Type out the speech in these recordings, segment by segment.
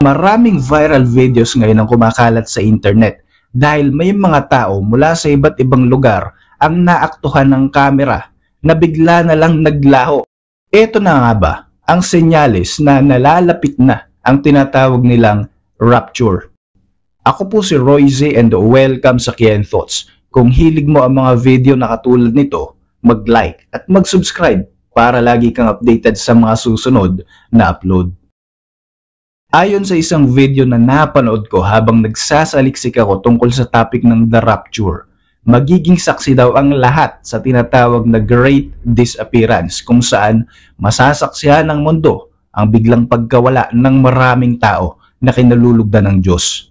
Maraming viral videos ngayon ang kumakalat sa internet dahil may mga tao mula sa iba't ibang lugar ang naaktuhan ng kamera na bigla na lang naglaho. Ito na nga ba ang senyales na nalalapit na ang tinatawag nilang rapture? Ako po si Roy Z and welcome sa Kian Thoughts. Kung hilig mo ang mga video na katulad nito, mag-like at mag-subscribe para lagi kang updated sa mga susunod na upload. Ayon sa isang video na napanood ko habang nagsasaliksik ako tungkol sa topic ng The Rapture, magiging saksi daw ang lahat sa tinatawag na Great Disappearance kung saan masasaksihan ng mundo ang biglang pagkawala ng maraming tao na kinalulugdan ng Diyos.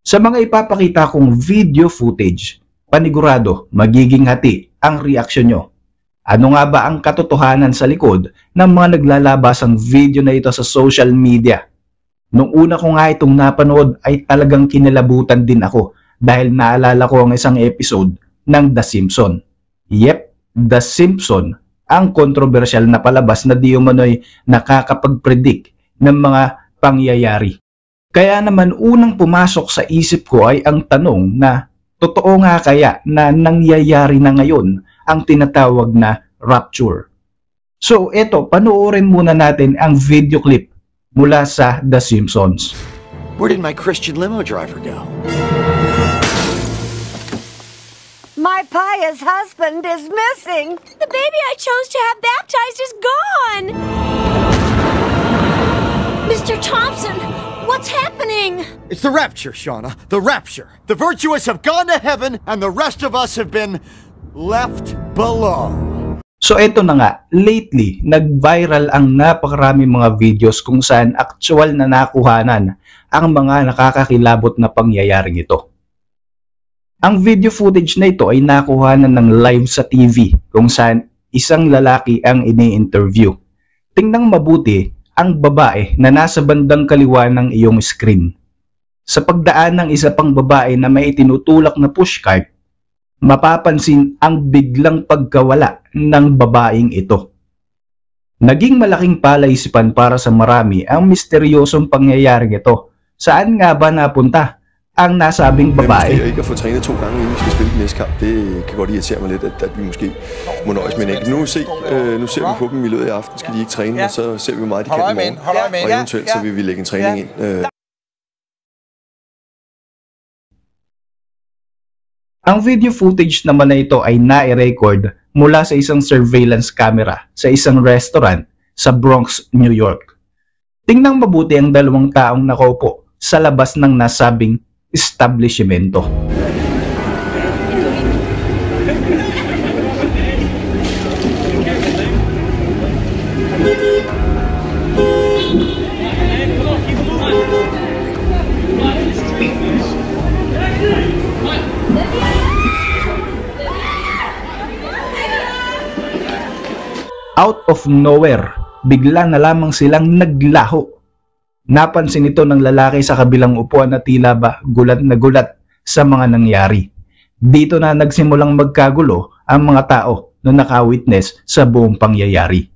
Sa mga ipapakita kong video footage, panigurado magiging hati ang reaksyon nyo. Ano nga ba ang katotohanan sa likod ng mga naglalabasang video na ito sa social media? Nung una ko nga itong napanood ay talagang kinalabutan din ako dahil naalala ko ang isang episode ng The Simpsons. Yep, The Simpsons, ang kontrobersyal na palabas na di umano'y nakakapag-predict ng mga pangyayari. Kaya naman unang pumasok sa isip ko ay ang tanong na totoo nga kaya na nangyayari na ngayon ang tinatawag na rapture. So eto, panoorin muna natin ang video clip mula sa The Simpsons. Where did my Christian limo driver go? My pious husband is missing. The baby I chose to have baptized is gone. Mr. Thompson, what's happening? It's the rapture, Shauna. The rapture. The virtuous have gone to heaven and the rest of us have been left below. So eto na nga, lately, nag-viral ang napakaraming mga videos kung saan actual na nakuhanan ang mga nakakakilabot na pangyayaring ito. Ang video footage na ito ay nakuhanan ng live sa TV kung saan isang lalaki ang ini-interview. Tingnan mabuti ang babae na nasa bandang kaliwa ng iyong screen. Sa pagdaan ng isa pang babae na may tinutulak na pushcart, mapapansin ang biglang pagkawala ng babaeng ito. Naging malaking palaisipan para sa marami ang misteryosong pangyayaring ito. Saan nga ba napunta ang nasabing babae? Ikke at få trænet 2 gange inden vi skal spille den næste kamp, det kan godt irritere mig lidt, at vi måske må nøjes med en enkelt. Nu ser vi på dem i løbet af aften, skal de ikke træne, og så ser vi hvor meget de kan i morgen. Og eventuelt så vil vi lægge en træning ind. Ang video footage naman na ito ay nai-record mula sa isang surveillance camera sa isang restaurant sa Bronx, New York. Tingnan mabuti ang dalawang taong nakaupo sa labas ng nasabing establishmento. Out of nowhere, bigla na lamang silang naglaho. Napansin ito ng lalaki sa kabilang upuan na tila ba gulat na gulat sa mga nangyari. Dito na nagsimulang magkagulo ang mga tao na nakawitness sa buong pangyayari.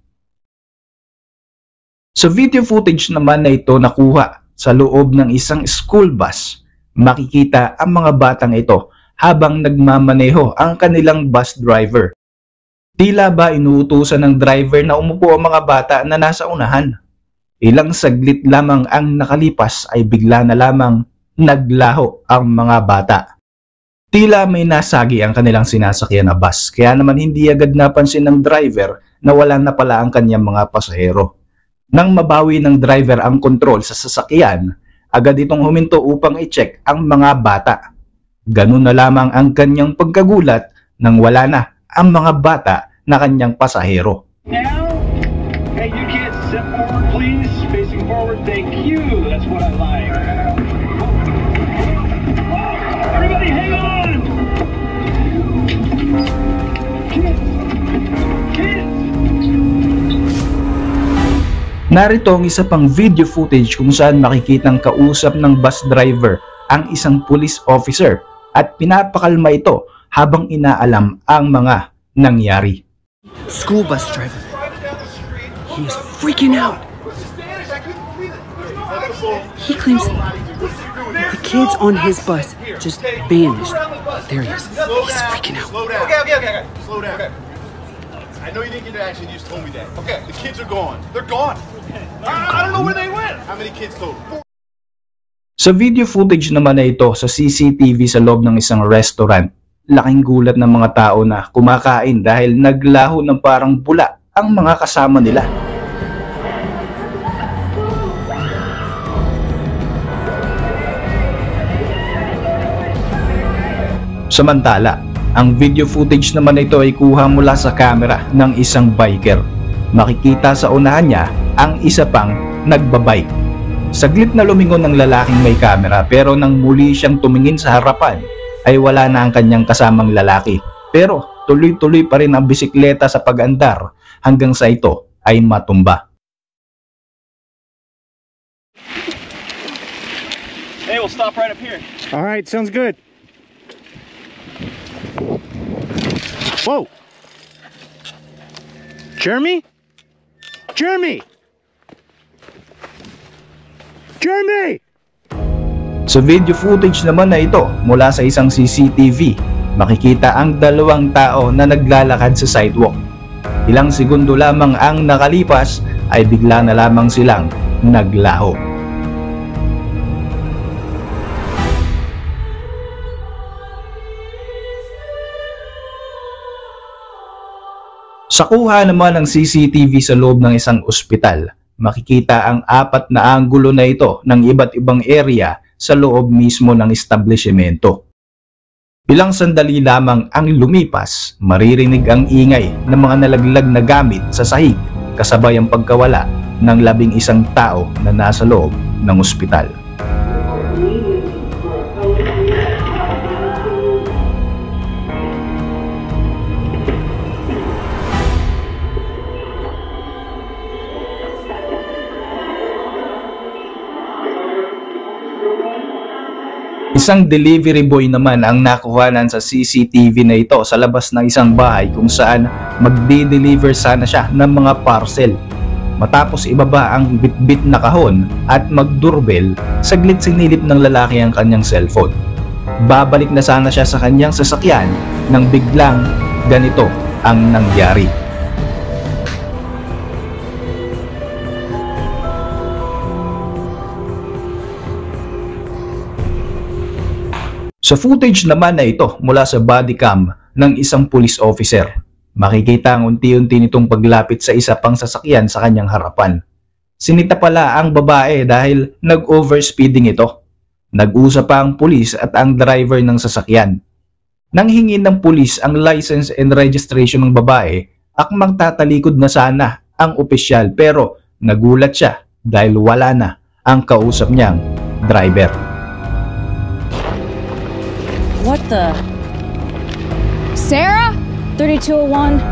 Sa video footage naman na ito nakuha sa loob ng isang school bus, makikita ang mga batang ito habang nagmamaneho ang kanilang bus driver. Tila ba inuutusan ng driver na umupo ang mga bata na nasa unahan. Ilang saglit lamang ang nakalipas ay bigla na lamang naglaho ang mga bata. Tila may nasagi ang kanilang sinasakyan na bus, kaya naman hindi agad napansin ng driver na wala na pala ang kanyang mga pasahero. Nang mabawi ng driver ang kontrol sa sasakyan, agad itong huminto upang i-check ang mga bata. Ganun na lamang ang kanyang pagkagulat nang wala na ang mga bata na kanyang pasahero. Now, hey, you kids, step forward, please. Facing forward, thank you. That's what I like. Everybody, hang on! Kids! Narito ang isa pang video footage kung saan makikitang kausap ng bus driver ang isang police officer at pinapakalma ito habang inaalam ang mga nangyari. School bus driver. He is freaking out. He claims the kids on his bus just vanished. There he is. He's freaking out. Okay. Slow down. Okay. I know you didn't get to action, you just told me that. Okay, the kids are gone. They're gone. I don't know where they went. How many kids total? Sa video footage naman na ito sa CCTV sa loob ng isang restaurant, laking gulat ng mga tao na kumakain dahil naglaho ng parang bula ang mga kasama nila. Samantala, ang video footage naman na ito ay kuha mula sa camera ng isang biker. Makikita sa unahan niya ang isa pang nagbabike. Saglit na lumingon ng lalaking may camera pero nang muli siyang tumingin sa harapan ay wala na ang kanyang kasamang lalaki. Pero tuloy-tuloy pa rin ang bisikleta sa pag-andar hanggang sa ito ay matumba. Hey, we'll stop right up here. All right, sounds good. Whoa! Jeremy? Jeremy! Jeremy! Sa video footage naman na ito mula sa isang CCTV, makikita ang dalawang tao na naglalakad sa sidewalk. Ilang segundo lamang ang nakalipas ay bigla na lamang silang naglaho. Sa kuha naman ng CCTV sa loob ng isang ospital, makikita ang 4 na anggulo na ito ng iba't ibang area sa loob mismo ng establishmento. Ilang sandali lamang ang lumipas, maririnig ang ingay ng mga nalaglag na gamit sa sahig kasabay ang pagkawala ng 11 tao na nasa loob ng ospital. Isang delivery boy naman ang nakuhanan sa CCTV na ito sa labas ng isang bahay kung saan magde-deliver sana siya ng mga parcel. Matapos ibaba ang bitbit na kahon at mag-doorbell, saglit sinilip ng lalaki ang kanyang cellphone. Babalik na sana siya sa kanyang sasakyan nang biglang ganito ang nangyari. Sa footage naman na ito mula sa body cam ng isang police officer, makikita ang unti-unti nitong paglapit sa isa pang sasakyan sa kanyang harapan. Sinita pala ang babae dahil nag-overspeeding ito. Nag-usap pa ang pulis at ang driver ng sasakyan. Nang hingin ng pulis ang license and registration ng babae, akmang tatalikod na sana ang opisyal pero nagulat siya dahil wala na ang kausap niyang driver. What the? Sarah? 3201?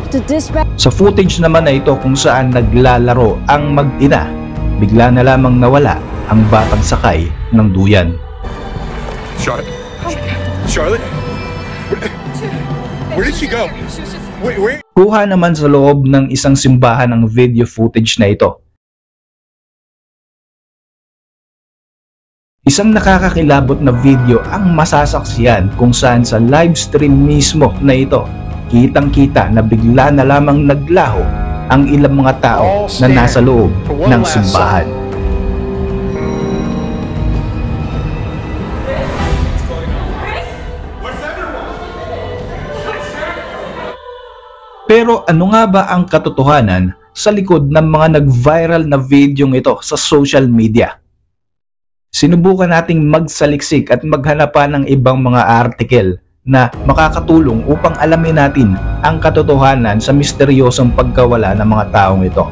The dispatch? Sa footage naman na ito kung saan naglalaro ang mag-ina, bigla na lamang nawala ang batang sakay ng duyan. Charlotte? Where did she go? Where? Kuha naman sa loob ng isang simbahan ang video footage na ito. Isang nakakakilabot na video ang masasaksiyan kung saan sa live stream mismo na ito, kitang-kita na bigla na lamang naglaho ang ilang mga tao na nasa loob ng simbahan. Pero ano nga ba ang katotohanan sa likod ng mga nag-viral na video ito sa social media? Sinubukan nating magsaliksik at maghanap pa ng ibang mga artikel na makakatulong upang alamin natin ang katotohanan sa misteryosong pagkawala ng mga taong ito.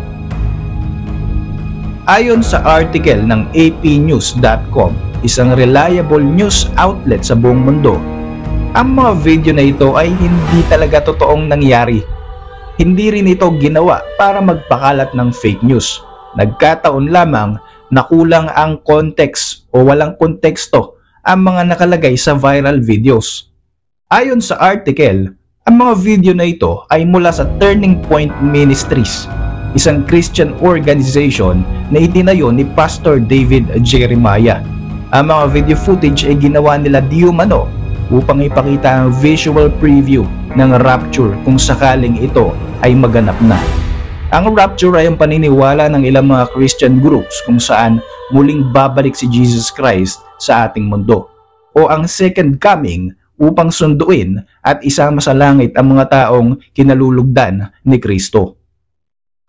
Ayon sa article ng apnews.com, isang reliable news outlet sa buong mundo, ang mga video na ito ay hindi talaga totoong nangyari. Hindi rin ito ginawa para magpakalat ng fake news. Nagkataon lamang na kulang ang context o walang konteksto ang mga nakalagay sa viral videos. Ayon sa article, ang mga video na ito ay mula sa Turning Point Ministries isang Christian organization na itinayo ni Pastor David Jeremiah. Ang mga video footage ay ginawa nila di umano upang ipakita ang visual preview ng rapture kung sakaling ito ay maganap na. Ang rapture ay ang paniniwala ng ilang mga Christian groups kung saan muling babalik si Jesus Christ sa ating mundo, o ang second coming upang sunduin at isama sa langit ang mga taong kinalulugdan ni Kristo.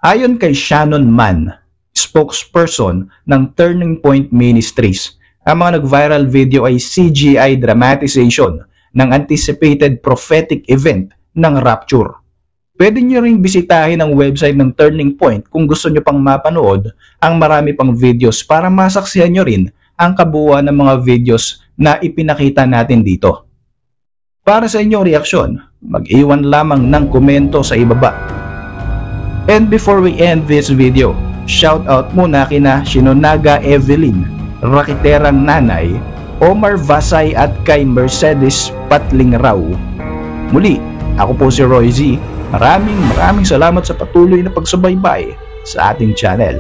Ayon kay Shannon Mann, spokesperson ng Turning Point Ministries, ang mga nag-viral video ay CGI dramatization ng anticipated prophetic event ng rapture. Pwede nyo ring bisitahin ang website ng Turning Point kung gusto nyo pang mapanood ang marami pang videos para masaksihan nyo rin ang kabuuan ng mga videos na ipinakita natin dito. Para sa inyong reaksyon, mag-iwan lamang ng komento sa ibaba. And before we end this video, shout out muna kina Shinonaga Evelyn, Rakiterang Nanay, Omar Vasay at kay Mercedes Patling Rao. Muli, ako po si Roy Z. Maraming salamat sa patuloy na pagsubaybay sa ating channel.